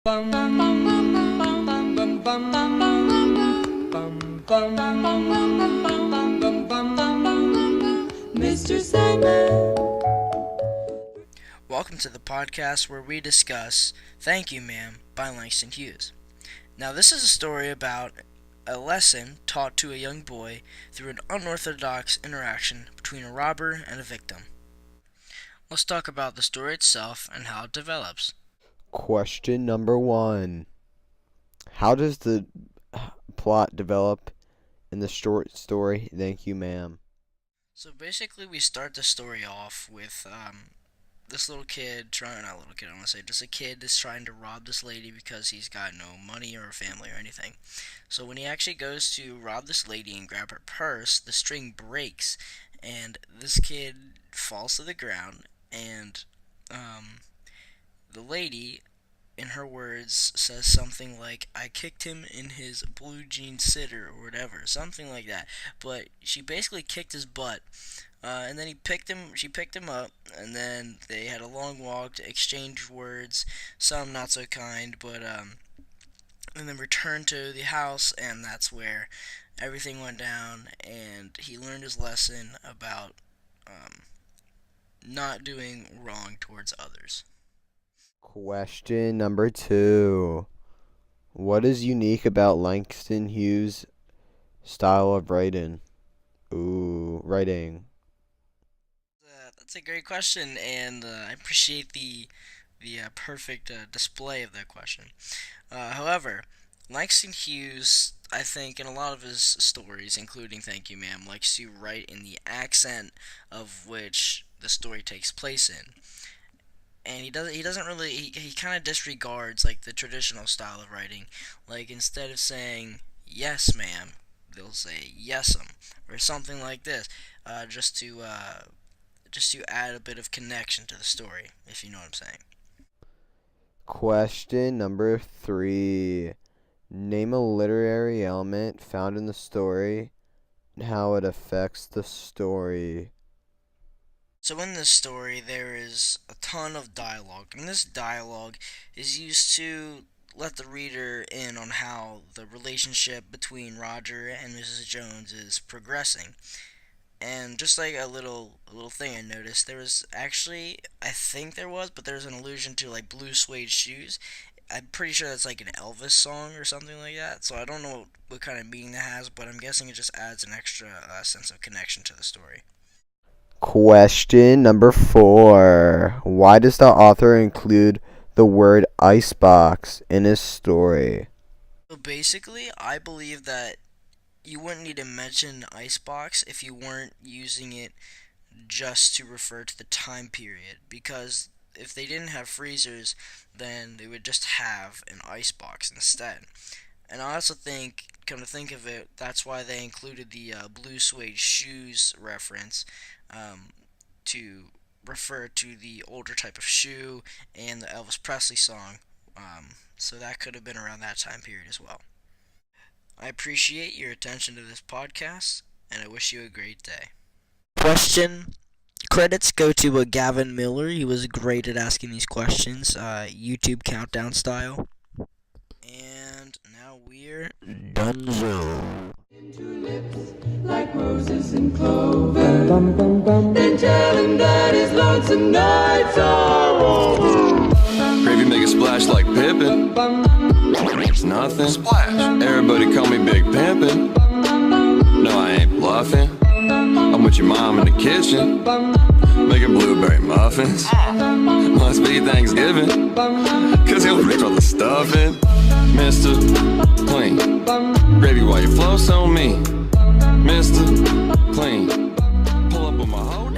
Mr. Simon. Welcome to the podcast where we discuss Thank You Ma'am by Langston Hughes. Now, this is a story about a lesson taught to a young boy through an unorthodox interaction between a robber and a victim. Let's talk about the story itself and how it develops. Question number 1. How does the plot develop in the short story, Thank You Ma'am? So basically we start the story off with this little kid just a kid that's trying to rob this lady because he's got no money or family or anything. So when he actually goes to rob this lady and grab her purse, the string breaks and this kid falls to the ground, and the lady, in her words, says something like, "I kicked him in his blue jean sitter," or whatever, something like that. But she basically kicked his butt, and then she picked him up, and then they had a long walk to exchange words, some not so kind, but and then returned to the house, and that's where everything went down, and he learned his lesson about not doing wrong towards others. Question number 2. What is unique about Langston Hughes' style of writing? Writing. That's a great question, and I appreciate the perfect display of that question. However, Langston Hughes, I think, in a lot of his stories, including Thank You Ma'am, likes to write in the accent of which the story takes place in. And he kind of disregards like the traditional style of writing. Like, instead of saying "yes ma'am," they'll say "yes'm" or something like this, just to add a bit of connection to the story, if you know what I'm saying. Question number 3. Name a literary element found in the story and how it affects the story. So in this story, there is a ton of dialogue, and this dialogue is used to let the reader in on how the relationship between Roger and Mrs. Jones is progressing. And just like a little thing I noticed, there was actually, but there was an allusion to like blue suede shoes. I'm pretty sure that's like an Elvis song or something like that. So I don't know what kind of meaning that has, but I'm guessing it just adds an extra sense of connection to the story. Question number 4. Why does the author include the word icebox in his story? So basically, I believe that you wouldn't need to mention icebox if you weren't using it just to refer to the time period, because if they didn't have freezers, then they would just have an icebox instead. And I also think, come to think of it, that's why they included the blue suede shoes reference, to refer to the older type of shoe and the Elvis Presley song. So that could have been around that time period as well. I appreciate your attention to this podcast, and I wish you a great day. Question. Credits go to Gavin Miller. He was great at asking these questions, YouTube countdown style. And now we're donezo. Like roses and clover. Then tell him that his lonesome nights are over. Gravy make a splash like Pippin. It's nothing. Splash. Everybody call me Big Pimpin'. No, I ain't bluffing. I'm with your mom in the kitchen, making blueberry muffins. Must be Thanksgiving, cause he'll rip all the stuffing. Mr. Clean, gravy while you flow so mean. Mr. Clean, pull up with my hoe.